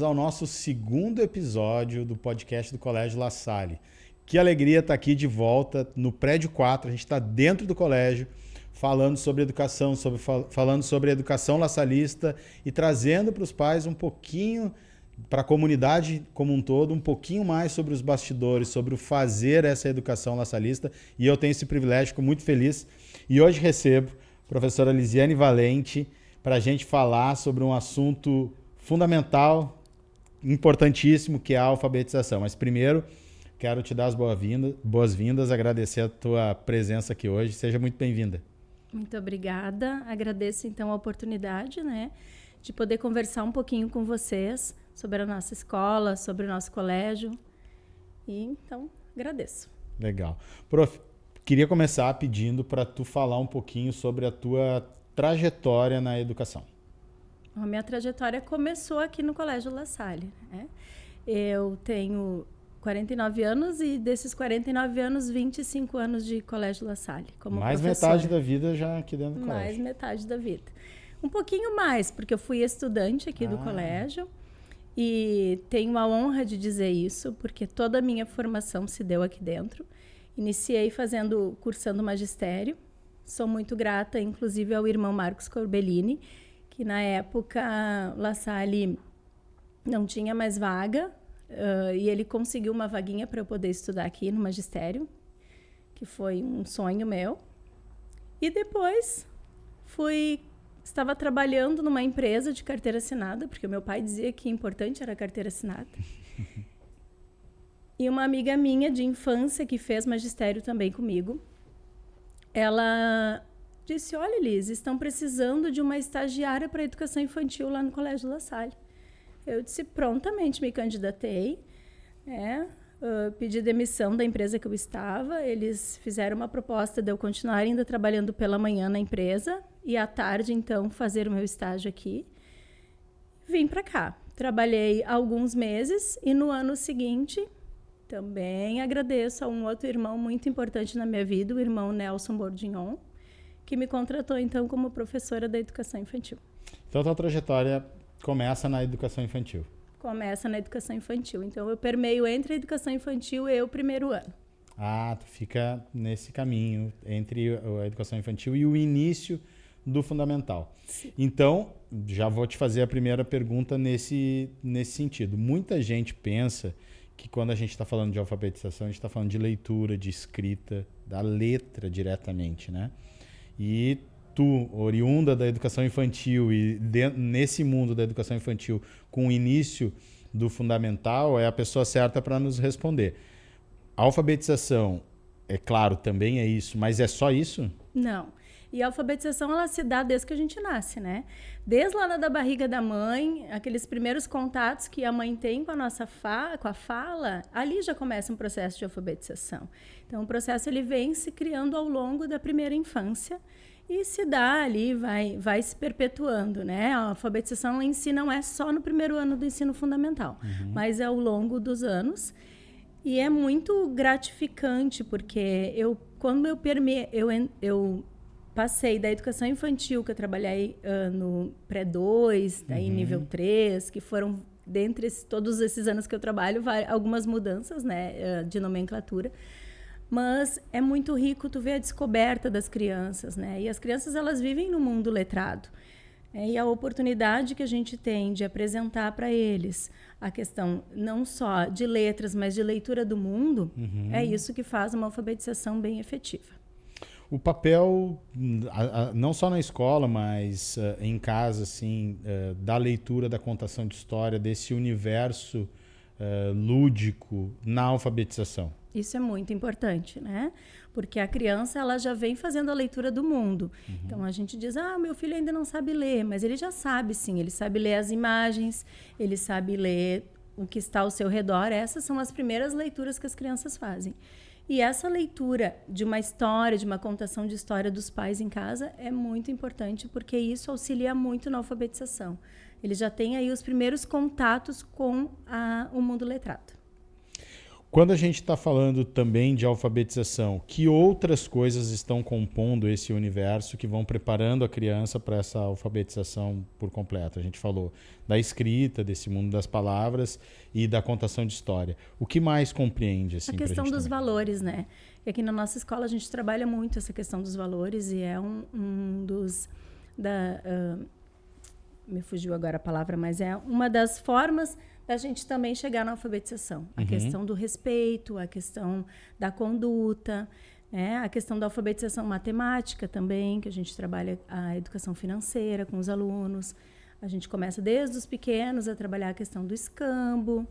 Ao nosso segundo episódio do podcast do Colégio La Salle. Que alegria estar aqui de volta no prédio 4. A gente está dentro do colégio, falando sobre educação, falando sobre a educação lasalista e trazendo para os pais um pouquinho, para a comunidade como um todo, um pouquinho mais sobre os bastidores, sobre o fazer essa educação lasalista. E eu tenho esse privilégio, fico muito feliz. E hoje recebo a professora Lisiane Valente para a gente falar sobre um assunto fundamental, importantíssimo, que é a alfabetização. Mas primeiro, quero te dar as boas-vindas, agradecer a tua presença aqui hoje. Seja muito bem-vinda. Muito obrigada. Agradeço, então, a oportunidade, de poder conversar um pouquinho com vocês sobre a nossa escola, sobre o nosso colégio. E, então, agradeço. Legal. Prof, queria começar pedindo para tu falar um pouquinho sobre a tua trajetória na educação. A minha trajetória começou aqui no Colégio La Salle, Eu tenho 49 anos e desses 49 anos, 25 anos de Colégio La Salle como mais professora. Metade da vida já aqui dentro do colégio. Mais metade da vida. Um pouquinho mais, porque eu fui estudante aqui do colégio e tenho a honra de dizer isso, porque toda a minha formação se deu aqui dentro. Iniciei cursando magistério. Sou muito grata, inclusive, ao irmão Marcos Corbellini, que na época La Salle não tinha mais vaga e ele conseguiu uma vaguinha para eu poder estudar aqui no magistério, que foi um sonho meu. E depois estava trabalhando numa empresa de carteira assinada, porque o meu pai dizia que importante era a carteira assinada. E uma amiga minha de infância que fez magistério também comigo, ela disse: olha, Liz, estão precisando de uma estagiária para educação infantil lá no Colégio La Salle. Eu disse, prontamente me candidatei, pedi demissão da empresa que eu estava. Eles fizeram uma proposta de eu continuar ainda trabalhando pela manhã na empresa e à tarde, então, fazer o meu estágio aqui. Vim para cá. Trabalhei alguns meses e no ano seguinte também agradeço a um outro irmão muito importante na minha vida, o irmão Nelson Bordignon, que me contratou, então, como professora da educação infantil. Então, a tua trajetória começa na educação infantil. Começa na educação infantil. Então, eu permeio entre a educação infantil e o primeiro ano. Tu fica nesse caminho entre a educação infantil e o início do fundamental. Sim. Então, já vou te fazer a primeira pergunta nesse sentido. Muita gente pensa que quando a gente está falando de alfabetização, a gente está falando de leitura, de escrita, da letra diretamente, né? E tu, oriunda da educação infantil e nesse mundo da educação infantil, com o início do fundamental, é a pessoa certa para nos responder. A alfabetização, é claro, também é isso, mas é só isso? Não. E a alfabetização, ela se dá desde que a gente nasce, Desde lá da barriga da mãe, aqueles primeiros contatos que a mãe tem com a nossa com a fala, ali já começa um processo de alfabetização. Então, o processo ele vem se criando ao longo da primeira infância e se dá ali, vai se perpetuando, A alfabetização em si não é só no primeiro ano do ensino fundamental, mas é ao longo dos anos. E é muito gratificante, porque quando eu passei da educação infantil, que eu trabalhei no pré-2, daí nível 3, que foram, dentre todos esses anos que eu trabalho, algumas mudanças, de nomenclatura. Mas é muito rico tu ver a descoberta das crianças, E as crianças, elas vivem no mundo letrado. E a oportunidade que a gente tem de apresentar para eles a questão não só de letras, mas de leitura do mundo, é isso que faz uma alfabetização bem efetiva. O papel, não só na escola, mas em casa, assim, da leitura, da contação de história, desse universo lúdico na alfabetização. Isso é muito importante, Porque a criança, ela já vem fazendo a leitura do mundo. Então, a gente diz, meu filho ainda não sabe ler, mas ele já sabe, sim. Ele sabe ler as imagens, ele sabe ler o que está ao seu redor. Essas são as primeiras leituras que as crianças fazem. E essa leitura de uma história, de uma contação de história dos pais em casa é muito importante, porque isso auxilia muito na alfabetização. Ele já tem aí os primeiros contatos com o mundo letrado. Quando a gente está falando também de alfabetização, que outras coisas estão compondo esse universo que vão preparando a criança para essa alfabetização por completo? A gente falou da escrita, desse mundo das palavras e da contação de história. O que mais compreende? Assim, a questão dos valores, né? E aqui na nossa escola a gente trabalha muito essa questão dos valores e é um dos... me fugiu agora a palavra, mas é uma das formas da gente também chegar na alfabetização. A questão do respeito, a questão da conduta, a questão da alfabetização matemática também, que a gente trabalha a educação financeira com os alunos. A gente começa desde os pequenos a trabalhar a questão do escambo,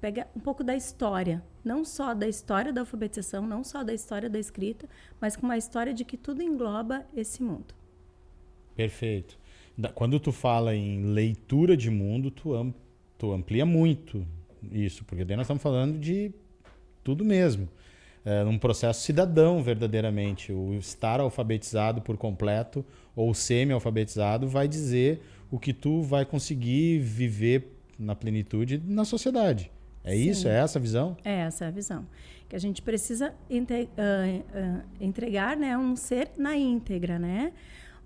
pega um pouco da história, não só da história da alfabetização, não só da história da escrita, mas com uma história de que tudo engloba esse mundo. Perfeito. Quando tu fala em leitura de mundo, tu amplia muito isso, porque daí nós estamos falando de tudo mesmo. Num processo cidadão, verdadeiramente. O estar alfabetizado por completo ou semi-alfabetizado vai dizer o que tu vai conseguir viver na plenitude na sociedade. É Sim. Isso? É essa a visão? É essa a visão. Que a gente precisa entregar, né, um ser na íntegra, né?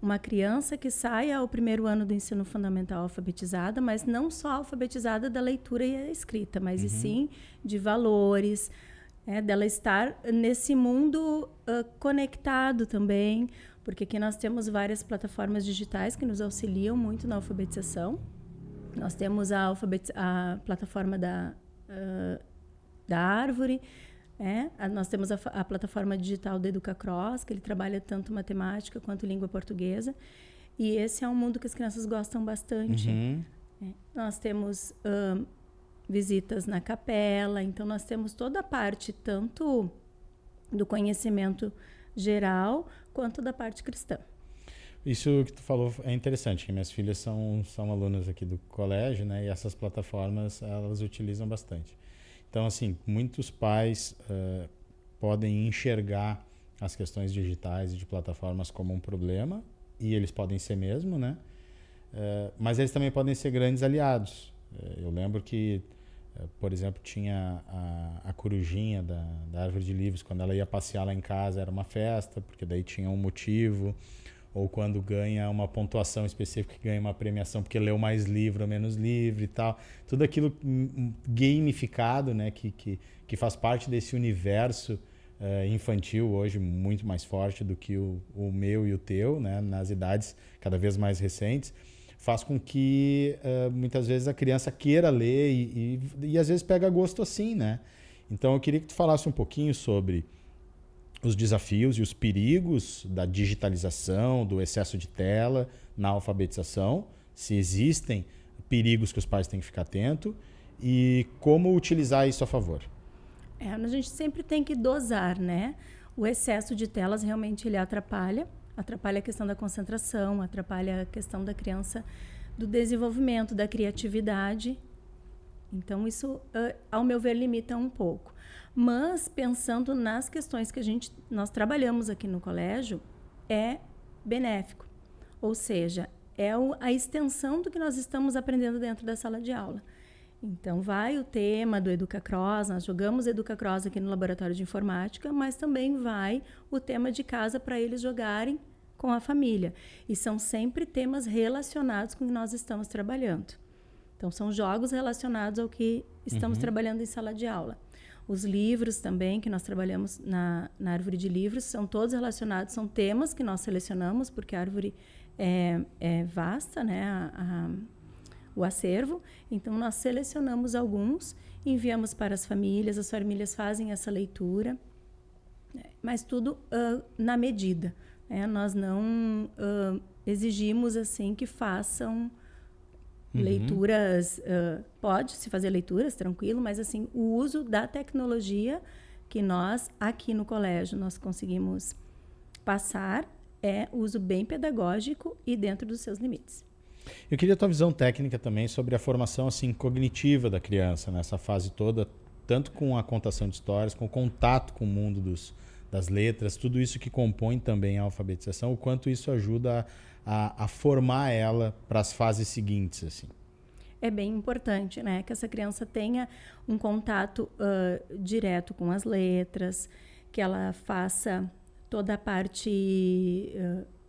Uma criança que saia ao primeiro ano do ensino fundamental alfabetizada, mas não só alfabetizada da leitura e a escrita, mas e sim de valores, dela estar nesse mundo conectado também, porque aqui nós temos várias plataformas digitais que nos auxiliam muito na alfabetização. Nós temos a plataforma da Árvore, nós temos a plataforma digital do EducaCross, que ele trabalha tanto matemática quanto língua portuguesa. E esse é um mundo que as crianças gostam bastante. Nós temos visitas na capela, então nós temos toda a parte tanto do conhecimento geral quanto da parte cristã. Isso que tu falou é interessante, que minhas filhas são alunas aqui do colégio, né? E essas plataformas, elas utilizam bastante. Então, assim, muitos pais podem enxergar as questões digitais e de plataformas como um problema, e eles podem ser mesmo, né? Mas eles também podem ser grandes aliados. Eu lembro que, por exemplo, tinha a corujinha da Árvore de Livros, quando ela ia passear lá em casa, era uma festa, porque daí tinha um motivo, ou quando ganha uma pontuação específica, que ganha uma premiação porque leu mais livro ou menos livro e tal. Tudo aquilo gamificado, né, que faz parte desse universo infantil hoje muito mais forte do que o meu e o teu, né, nas idades cada vez mais recentes, faz com que muitas vezes a criança queira ler e às vezes pega gosto assim, né? Então eu queria que tu falasse um pouquinho sobre os desafios e os perigos da digitalização, do excesso de tela na alfabetização, se existem perigos que os pais têm que ficar atentos e como utilizar isso a favor. A gente sempre tem que dosar, né? O excesso de telas realmente ele atrapalha a questão da concentração, atrapalha a questão da criança, do desenvolvimento, da criatividade. Então, isso, ao meu ver, limita um pouco. Mas, pensando nas questões que nós trabalhamos aqui no colégio, é benéfico. Ou seja, é a extensão do que nós estamos aprendendo dentro da sala de aula. Então, vai o tema do EducaCross, nós jogamos EducaCross aqui no Laboratório de Informática, mas também vai o tema de casa para eles jogarem com a família. E são sempre temas relacionados com o que nós estamos trabalhando. Então, são jogos relacionados ao que estamos trabalhando em sala de aula. Os livros também, que nós trabalhamos na Árvore de Livros, são todos relacionados, são temas que nós selecionamos, porque a árvore é vasta, né? O acervo. Então, nós selecionamos alguns, enviamos para as famílias fazem essa leitura, mas tudo na medida. Nós não exigimos assim que façam leituras, pode-se fazer leituras, tranquilo, mas assim, o uso da tecnologia que nós, aqui no colégio, nós conseguimos passar é uso bem pedagógico e dentro dos seus limites. Eu queria a tua visão técnica também sobre a formação assim, cognitiva da criança nessa fase toda, tanto com a contação de histórias, com o contato com o mundo das letras, tudo isso que compõe também a alfabetização, o quanto isso ajuda a formar ela para as fases seguintes, assim. é bem importante, né? Que essa criança tenha um contato direto com as letras, que ela faça toda a parte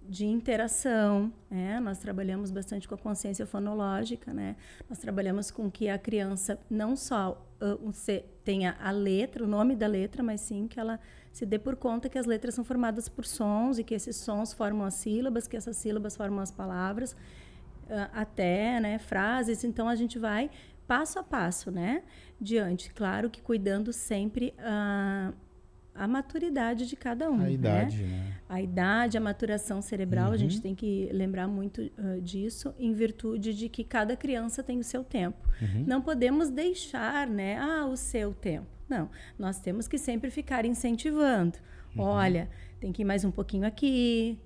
de interação, né? Nós trabalhamos bastante com a consciência fonológica, né? Nós trabalhamos com que a criança não só tenha a letra, o nome da letra, mas sim que ela se dê por conta que as letras são formadas por sons e que esses sons formam as sílabas, que essas sílabas formam as palavras, até, né, frases. Então, a gente vai passo a passo, né, diante. Claro que cuidando sempre a maturidade de cada um. A idade, né? A idade, a maturação cerebral, a gente tem que lembrar muito disso, em virtude de que cada criança tem o seu tempo. Não podemos deixar, né, o seu tempo. Não, nós temos que sempre ficar incentivando. Olha, tem que ir mais um pouquinho aqui,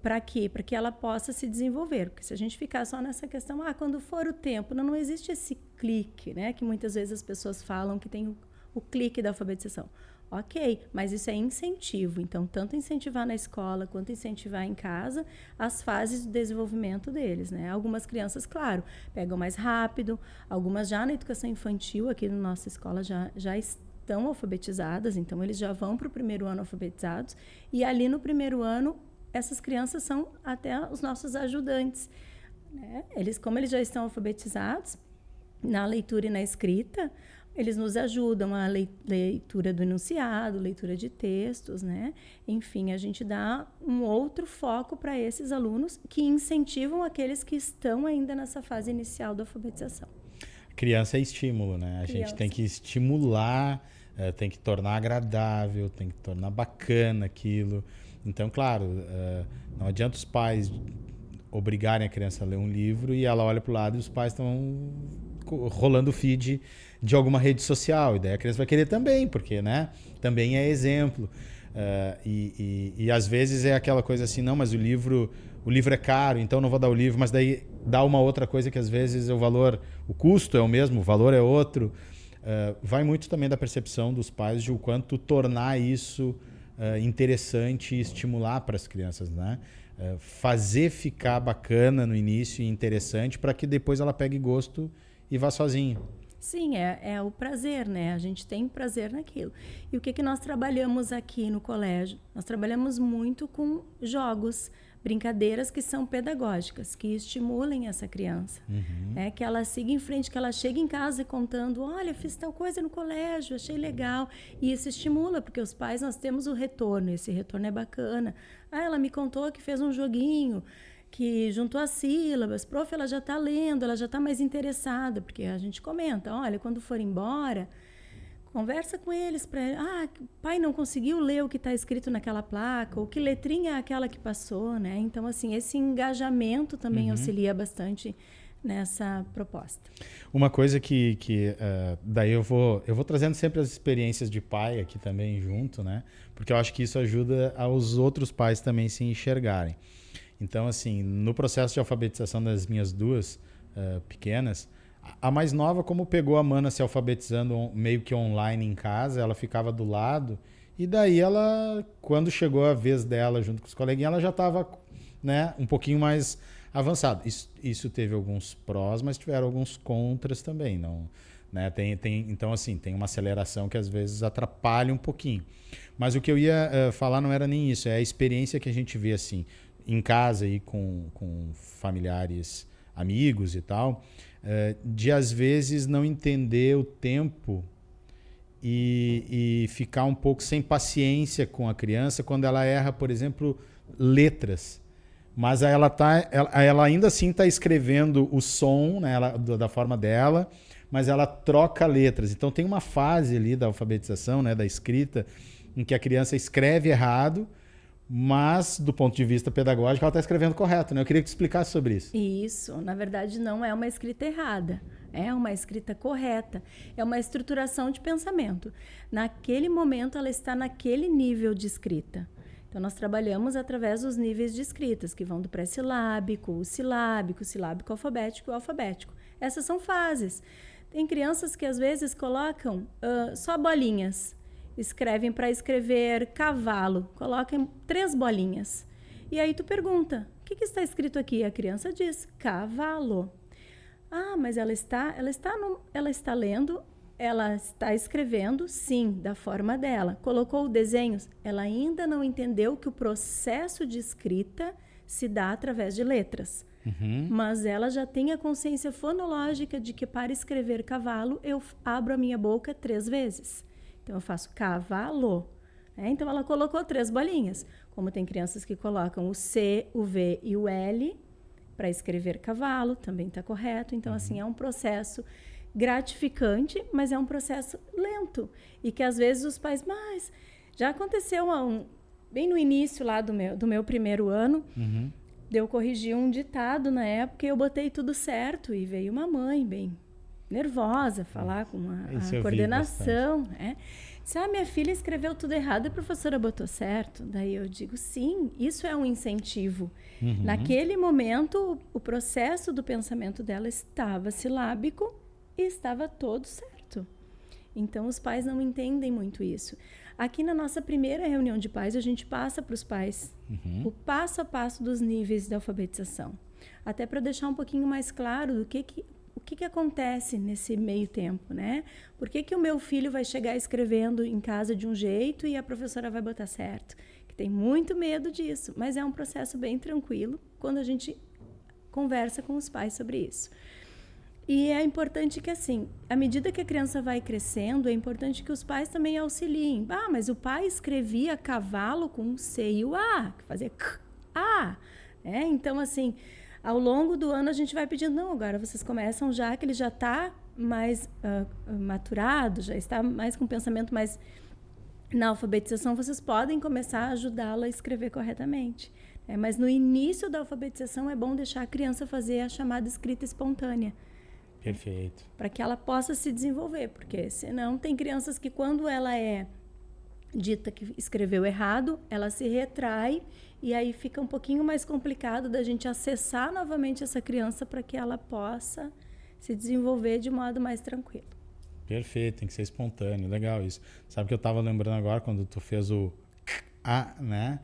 para quê? Para que ela possa se desenvolver. Porque se a gente ficar só nessa questão, quando for o tempo, não existe esse clique, né, que muitas vezes as pessoas falam que tem o clique da alfabetização. Ok, mas isso é incentivo. Então, tanto incentivar na escola quanto incentivar em casa as fases de desenvolvimento deles, né? Algumas crianças, claro, pegam mais rápido. Algumas já na educação infantil, aqui na nossa escola, já estão alfabetizadas. Então, eles já vão para o primeiro ano alfabetizados. E ali no primeiro ano, essas crianças são até os nossos ajudantes, né? Como eles já estão alfabetizados, na leitura e na escrita, eles nos ajudam a leitura do enunciado, leitura de textos, né? Enfim, a gente dá um outro foco para esses alunos que incentivam aqueles que estão ainda nessa fase inicial da alfabetização. Criança é estímulo, né? A gente tem que estimular, tem que tornar agradável, tem que tornar bacana aquilo. Então, claro, não adianta os pais obrigarem a criança a ler um livro e ela olha para o lado e os pais estão rolando o feed de alguma rede social, e daí a criança vai querer também, porque, né, também é exemplo. E às vezes é aquela coisa assim, não, mas o livro é caro, então não vou dar o livro, mas daí dá uma outra coisa que às vezes o custo é o mesmo, o valor é outro. Vai muito também da percepção dos pais de o quanto tornar isso interessante e estimular para as crianças, né? Fazer ficar bacana no início e interessante para que depois ela pegue gosto e vá sozinha. Sim, é o prazer, né? A gente tem prazer naquilo. E o que nós trabalhamos aqui no colégio? Nós trabalhamos muito com jogos, brincadeiras que são pedagógicas, que estimulem essa criança. Que ela siga em frente, que ela chegue em casa contando, olha, fiz tal coisa no colégio, achei legal. E isso estimula, porque os pais, nós temos o retorno, esse retorno é bacana. Ela me contou que fez um joguinho, que juntou as sílabas, prof, ela já está lendo, ela já está mais interessada, porque a gente comenta, olha, quando for embora, conversa com eles, pai não conseguiu ler o que está escrito naquela placa, ou que letrinha é aquela que passou, né? Então, assim, esse engajamento também auxilia bastante nessa proposta. Uma coisa que daí eu vou trazendo sempre as experiências de pai aqui também junto, né? Porque eu acho que isso ajuda aos outros pais também se enxergarem. Então, assim, no processo de alfabetização das minhas duas pequenas, a mais nova, como pegou a Mana se alfabetizando meio que online em casa, ela ficava do lado, e daí ela, quando chegou a vez dela junto com os coleguinhas, ela já estava, né, um pouquinho mais avançada. Isso teve alguns prós, mas tiveram alguns contras também, não, né? Então, assim, tem uma aceleração que às vezes atrapalha um pouquinho. Mas o que eu ia falar não era nem isso, é a experiência que a gente vê, assim, em casa e com familiares, amigos e tal, de às vezes não entender o tempo e ficar um pouco sem paciência com a criança quando ela erra, por exemplo, letras. Mas ela ainda assim está escrevendo o som, né, da forma dela, mas ela troca letras. Então tem uma fase ali da alfabetização, né, da escrita, em que a criança escreve errado, mas, do ponto de vista pedagógico, ela está escrevendo correto, né? Eu queria que tu explicasse sobre isso. Isso, na verdade, não é uma escrita errada, é uma escrita correta, é uma estruturação de pensamento. Naquele momento, ela está naquele nível de escrita. Então, nós trabalhamos através dos níveis de escritas, que vão do pré-silábico, o silábico alfabético e o alfabético. Essas são fases. Tem crianças que, às vezes, colocam só bolinhas. Escrevem para escrever cavalo, colocam 3 bolinhas. E aí tu pergunta, o que está escrito aqui? A criança diz, cavalo. Ah, mas ela está lendo, ela está escrevendo, sim, da forma dela. Colocou desenhos, ela ainda não entendeu que o processo de escrita se dá através de letras. Mas ela já tem a consciência fonológica de que para escrever cavalo, eu abro a minha boca 3 vezes. Então, eu faço cavalo. Então, ela colocou 3 bolinhas. Como tem crianças que colocam o C, o V e o L para escrever cavalo, também está correto. Então, assim, é um processo gratificante, mas é um processo lento. E que, às vezes, os pais... Mas já aconteceu bem no início lá do meu primeiro ano... Eu corrigi um ditado na época e eu botei tudo certo. E veio uma mãe bem nervosa falar com a coordenação. Disse, minha filha escreveu tudo errado e a professora botou certo. Daí eu digo, sim, isso é um incentivo. Naquele momento, o processo do pensamento dela estava silábico e estava todo certo. Então, os pais não entendem muito isso. Aqui na nossa primeira reunião de pais, a gente passa para os pais o passo a passo dos níveis da alfabetização. Até para deixar um pouquinho mais claro do o que acontece nesse meio tempo, né? Por que o meu filho vai chegar escrevendo em casa de um jeito e a professora vai botar certo? Que tem muito medo disso, mas é um processo bem tranquilo quando a gente conversa com os pais sobre isso. E é importante que, assim, à medida que a criança vai crescendo, é importante que os pais também auxiliem. Mas o pai escrevia cavalo com o C e o A, que fazia A. Então, assim, ao longo do ano a gente vai pedindo, não, agora vocês começam já, que ele já está mais maturado, já está mais com o pensamento mais na alfabetização, vocês podem começar a ajudá-lo a escrever corretamente. Mas no início da alfabetização é bom deixar a criança fazer a chamada escrita espontânea. Perfeito. Para que ela possa se desenvolver, porque senão tem crianças que quando ela é dita que escreveu errado, ela se retrai e aí fica um pouquinho mais complicado da gente acessar novamente essa criança para que ela possa se desenvolver de modo mais tranquilo. Perfeito, tem que ser espontâneo, legal isso. Sabe que eu estava lembrando agora quando tu fez o A, né?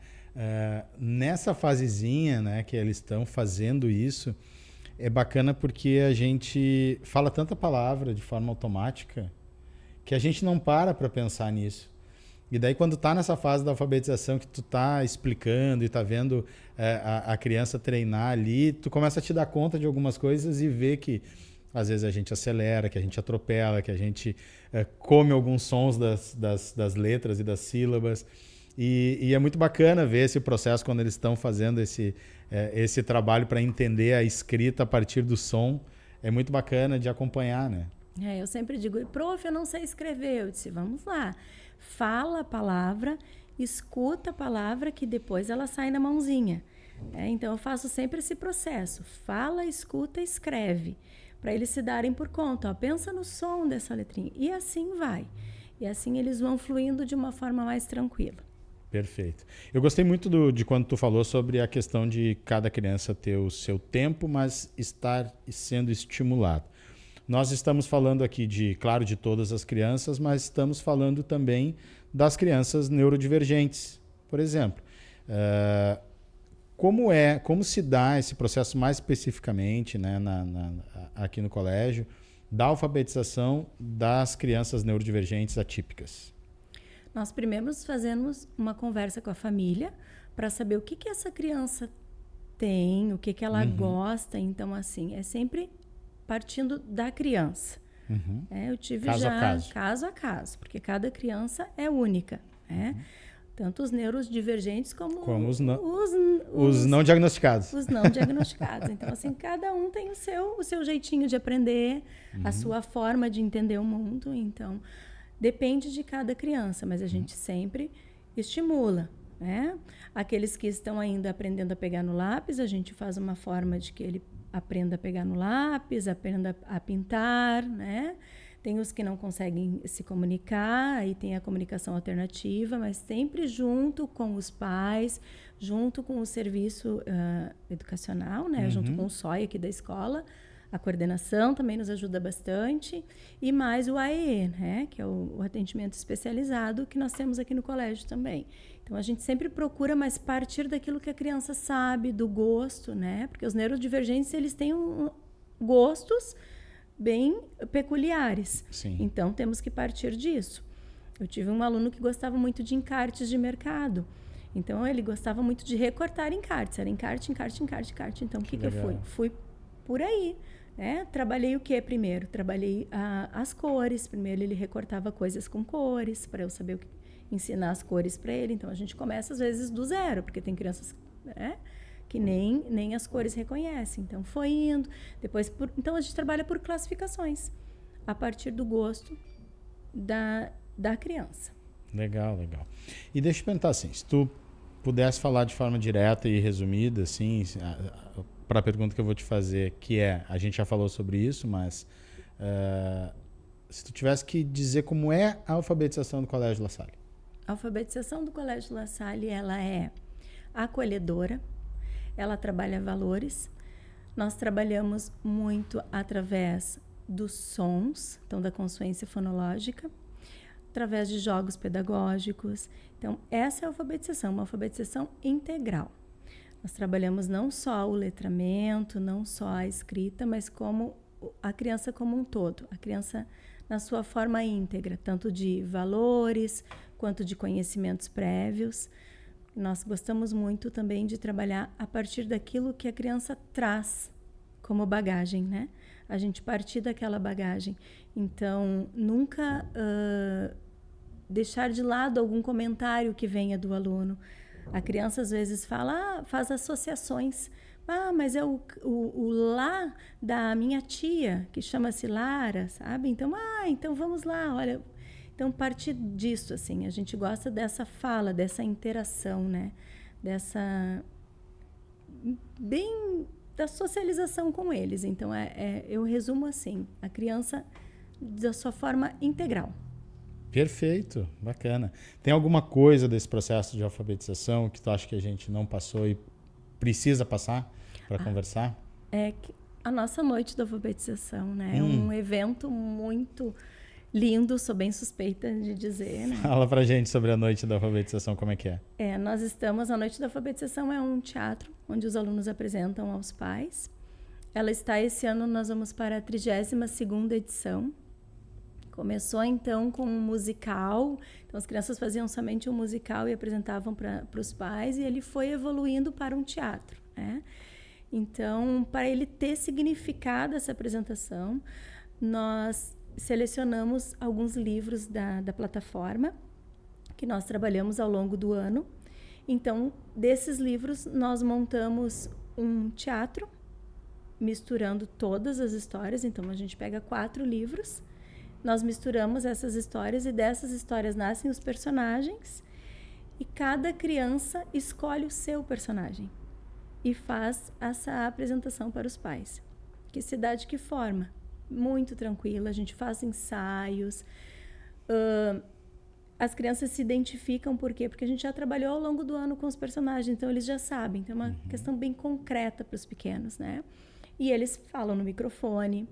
Nessa fasezinha, né, que eles estão fazendo isso, é bacana porque a gente fala tanta palavra de forma automática que a gente não para pensar nisso. E daí quando tá nessa fase da alfabetização que tu tá explicando e tá vendo a criança treinar ali, tu começa a te dar conta de algumas coisas e ver que às vezes a gente acelera, que a gente atropela, que a gente come alguns sons das letras e das sílabas. E é muito bacana ver esse processo quando eles estão fazendo esse trabalho para entender a escrita a partir do som. É muito bacana de acompanhar, né? Eu sempre digo, prof, eu não sei escrever. Eu disse, vamos lá. Fala a palavra, escuta a palavra que depois ela sai na mãozinha. Então, eu faço sempre esse processo. Fala, escuta, escreve. Para eles se darem por conta. Pensa no som dessa letrinha. E assim vai. E assim eles vão fluindo de uma forma mais tranquila. Perfeito. Eu gostei muito de quando tu falou sobre a questão de cada criança ter o seu tempo, mas estar sendo estimulado. Nós estamos falando aqui claro, de todas as crianças, mas estamos falando também das crianças neurodivergentes, por exemplo. Como se dá esse processo mais especificamente, né, aqui no colégio, da alfabetização das crianças neurodivergentes atípicas? Nós primeiro fazemos uma conversa com a família para saber o que essa criança tem, o que ela gosta. Então, assim, é sempre partindo da criança. Eu tive caso a caso, porque cada criança é única. Tanto os neurodivergentes como os não diagnosticados. Os não diagnosticados. Então, assim, cada um tem o seu jeitinho de aprender, a sua forma de entender o mundo. Então, depende de cada criança, mas a gente sempre estimula, né? Aqueles que estão ainda aprendendo a pegar no lápis, a gente faz uma forma de que ele aprenda a pegar no lápis, aprenda a pintar, né? Tem os que não conseguem se comunicar, aí tem a comunicação alternativa, mas sempre junto com os pais, junto com o serviço educacional, né? Junto com o SOI aqui da escola. A coordenação também nos ajuda bastante. E mais o AEE, né? Que é o atendimento especializado que nós temos aqui no colégio também. Então, a gente sempre procura, mas partir daquilo que a criança sabe, do gosto, né? Porque os neurodivergentes, eles têm gostos bem peculiares. Sim. Então, temos que partir disso. Eu tive um aluno que gostava muito de encartes de mercado. Então, ele gostava muito de recortar encartes. Era encarte, encarte, encarte, encarte. Então, o que eu fui? Fui por aí. Né? Trabalhei o que primeiro? Trabalhei as cores. Primeiro, ele recortava coisas com cores, para eu saber ensinar as cores para ele. Então, a gente começa, às vezes, do zero, porque tem crianças... Né? Que nem as cores reconhecem. Então, foi indo. Depois, então, a gente trabalha por classificações, a partir do gosto da criança. Legal, legal. E deixa eu perguntar assim, se tu pudesse falar de forma direta e resumida, assim, para a pergunta que eu vou te fazer, que a gente já falou sobre isso, mas se tu tivesse que dizer como é a alfabetização do Colégio La Salle. A alfabetização do Colégio La Salle, ela é acolhedora, ela trabalha valores. Nós trabalhamos muito através dos sons, então da consciência fonológica, através de jogos pedagógicos. Então, essa é a alfabetização, uma alfabetização integral. Nós trabalhamos não só o letramento, não só a escrita, mas como a criança como um todo, a criança na sua forma íntegra, tanto de valores quanto de conhecimentos prévios. Nós gostamos muito também de trabalhar a partir daquilo que a criança traz como bagagem, né? A gente partir daquela bagagem. Então, nunca deixar de lado algum comentário que venha do aluno. A criança, às vezes, faz associações. Mas é o lá da minha tia, que chama-se Lara, sabe? Então vamos lá, olha... Então, partir disso, assim, a gente gosta dessa fala, dessa interação, né? Da socialização com eles. Então, eu resumo assim, a criança da sua forma integral. Perfeito, bacana. Tem alguma coisa desse processo de alfabetização que tu acha que a gente não passou e precisa passar para conversar? A nossa noite da alfabetização, né? É um evento muito... lindo, sou bem suspeita de dizer, né? Fala pra gente sobre a Noite da Alfabetização, como é que é? A Noite da Alfabetização é um teatro onde os alunos apresentam aos pais. Ela está, esse ano, nós vamos para a 32ª edição. Começou, então, com um musical. Então, as crianças faziam somente um musical e apresentavam para os pais, e ele foi evoluindo para um teatro, né? Então, para ele ter significado essa apresentação, nós selecionamos alguns livros da plataforma que nós trabalhamos ao longo do ano. Então, desses livros, nós montamos um teatro misturando todas as histórias. Então, a gente pega 4 livros, nós misturamos essas histórias e dessas histórias nascem os personagens e cada criança escolhe o seu personagem e faz essa apresentação para os pais. Que se dá de que forma? Muito tranquila, a gente faz ensaios. As crianças se identificam, por quê? Porque a gente já trabalhou ao longo do ano com os personagens, então eles já sabem. Então é uma questão bem concreta para os pequenos, né? E eles falam no microfone.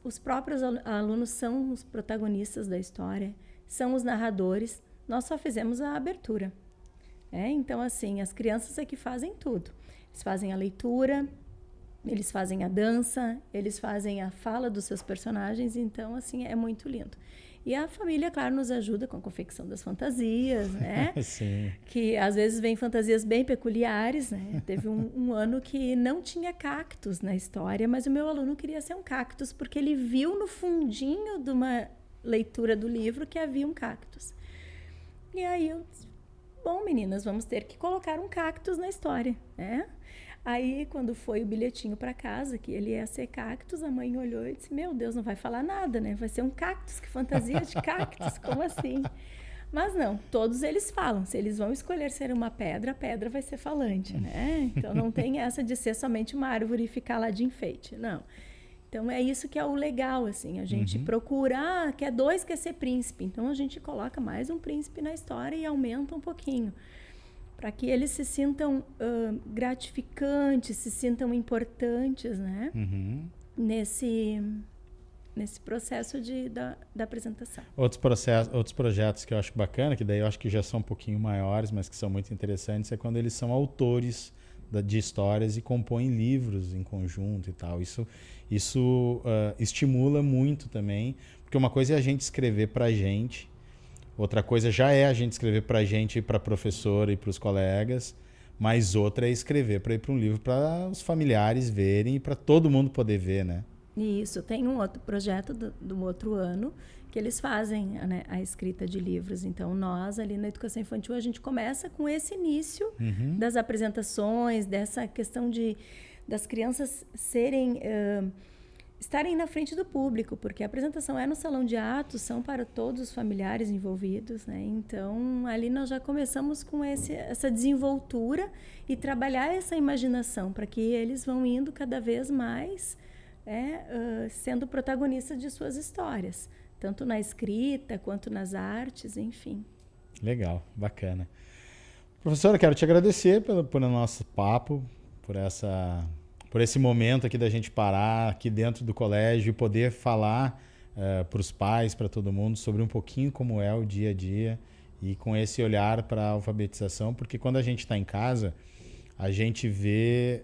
Os próprios alunos são os protagonistas da história, são os narradores. Nós só fizemos a abertura. Então, assim, as crianças é que fazem tudo. Eles fazem a leitura, eles fazem a dança, eles fazem a fala dos seus personagens, então, assim, é muito lindo. E a família, claro, nos ajuda com a confecção das fantasias, né? Sim. Que às vezes vem fantasias bem peculiares, né? Teve um ano que não tinha cactos na história, mas o meu aluno queria ser um cactus, porque ele viu no fundinho de uma leitura do livro que havia um cactus. E aí eu disse, bom, meninas, vamos ter que colocar um cactus na história, né? Aí, quando foi o bilhetinho para casa, que ele ia ser cactus, a mãe olhou e disse, meu Deus, não vai falar nada, né? Vai ser um cactus, que fantasia de cactus, como assim? Mas não, todos eles falam. Se eles vão escolher ser uma pedra, a pedra vai ser falante, né? Então, não tem essa de ser somente uma árvore e ficar lá de enfeite, não. Então, é isso que é o legal, assim, a gente procura, quer 2, quer ser príncipe. Então, a gente coloca mais um príncipe na história e aumenta um pouquinho, para que eles se sintam gratificantes, se sintam importantes, né? Nesse processo da apresentação. Outros projetos que eu acho bacana, que daí eu acho que já são um pouquinho maiores, mas que são muito interessantes, é quando eles são autores de histórias e compõem livros em conjunto e tal. Isso estimula muito também, porque uma coisa é a gente escrever para a gente, outra coisa já é a gente escrever para a gente e para a professora e para os colegas, mas outra é escrever para ir para um livro para os familiares verem e para todo mundo poder ver, né? Isso, tem um outro projeto do outro ano que eles fazem, né, a escrita de livros. Então, nós ali na educação infantil, a gente começa com esse início das apresentações, dessa questão das crianças estarem na frente do público, porque a apresentação é no salão de atos, são para todos os familiares envolvidos, né? Então, ali nós já começamos com essa desenvoltura e trabalhar essa imaginação para que eles vão indo cada vez mais sendo protagonistas de suas histórias, tanto na escrita quanto nas artes, enfim. Legal, bacana. Professora, quero te agradecer por nosso papo, por esse momento aqui da gente parar aqui dentro do colégio e poder falar para os pais, para todo mundo, sobre um pouquinho como é o dia a dia e com esse olhar para a alfabetização, porque quando a gente está em casa, a gente vê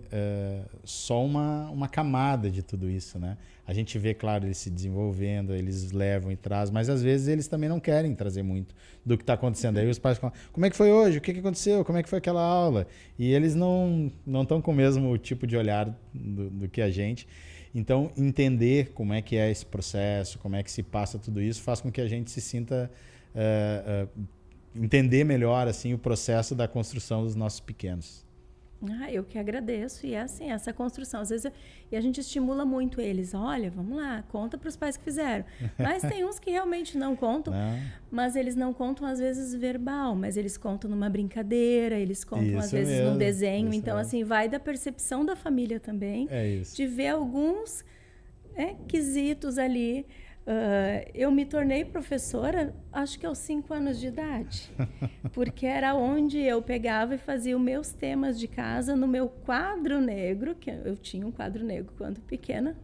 só uma camada de tudo isso, né? A gente vê, claro, eles se desenvolvendo, eles levam e trazem, mas às vezes eles também não querem trazer muito do que está acontecendo. Aí os pais falam, como é que foi hoje? O que aconteceu? Como é que foi aquela aula? E eles não estão com o mesmo tipo de olhar do que a gente. Então, entender como é que é esse processo, como é que se passa tudo isso, faz com que a gente se sinta... entender melhor assim, o processo da construção dos nossos pequenos. Eu que agradeço. E é assim, essa construção. Às vezes e a gente estimula muito eles. Olha, vamos lá, conta para os pais que fizeram. Mas tem uns que realmente não contam, mas eles não contam às vezes verbal, mas eles contam numa brincadeira, eles contam às vezes num desenho. Então, assim, vai da percepção da família também, de ver alguns quesitos ali. Eu me tornei professora, acho que aos 5 anos de idade, porque era onde eu pegava e fazia os meus temas de casa no meu quadro negro, que eu tinha um quadro negro quando pequena,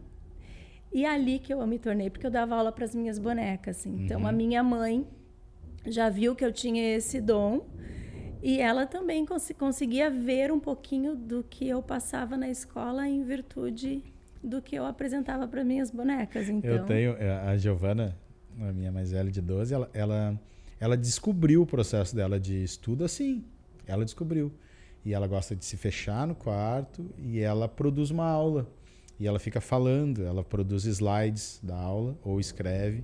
e ali que eu me tornei, porque eu dava aula para as minhas bonecas. Então, a minha mãe já viu que eu tinha esse dom, e ela também conseguia ver um pouquinho do que eu passava na escola em virtude do que eu apresentava para minhas bonecas. Então... Eu tenho a Giovana, a minha mais velha de 12, ela descobriu o processo dela de estudo assim. Ela descobriu. E ela gosta de se fechar no quarto e ela produz uma aula. E ela fica falando, ela produz slides da aula ou escreve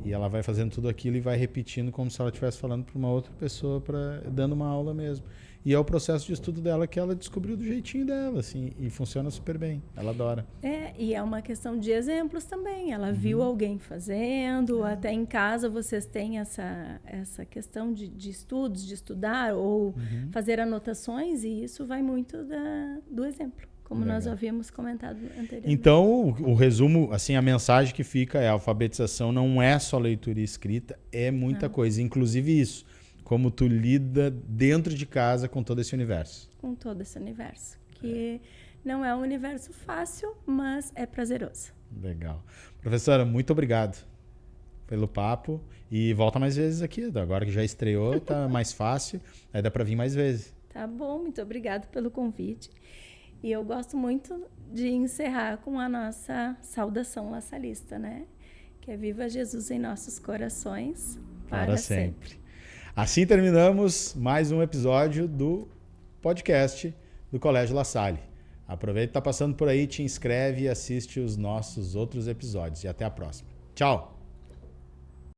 e ela vai fazendo tudo aquilo e vai repetindo como se ela estivesse falando para uma outra pessoa, dando uma aula mesmo. E é o processo de estudo dela que ela descobriu do jeitinho dela, assim, e funciona super bem. Ela adora. E é uma questão de exemplos também. Ela viu alguém fazendo, até em casa vocês têm essa questão de estudos, de estudar ou fazer anotações, e isso vai muito do exemplo, como Legal. Nós havíamos comentado anteriormente. Então, o resumo, assim, a mensagem que fica é: a alfabetização não é só leitura e escrita, é muita coisa, inclusive isso. Como tu lida dentro de casa com todo esse universo. Com todo esse universo. Que não é um universo fácil, mas é prazeroso. Legal. Professora, muito obrigado pelo papo. E volta mais vezes aqui. Agora que já estreou, tá mais fácil. Aí dá para vir mais vezes. Tá bom, muito obrigado pelo convite. E eu gosto muito de encerrar com a nossa saudação lassalista, né? Que é: viva Jesus em nossos corações para sempre. Assim terminamos mais um episódio do podcast do Colégio La Salle. Aproveita que está passando por aí, te inscreve e assiste os nossos outros episódios. E até a próxima. Tchau!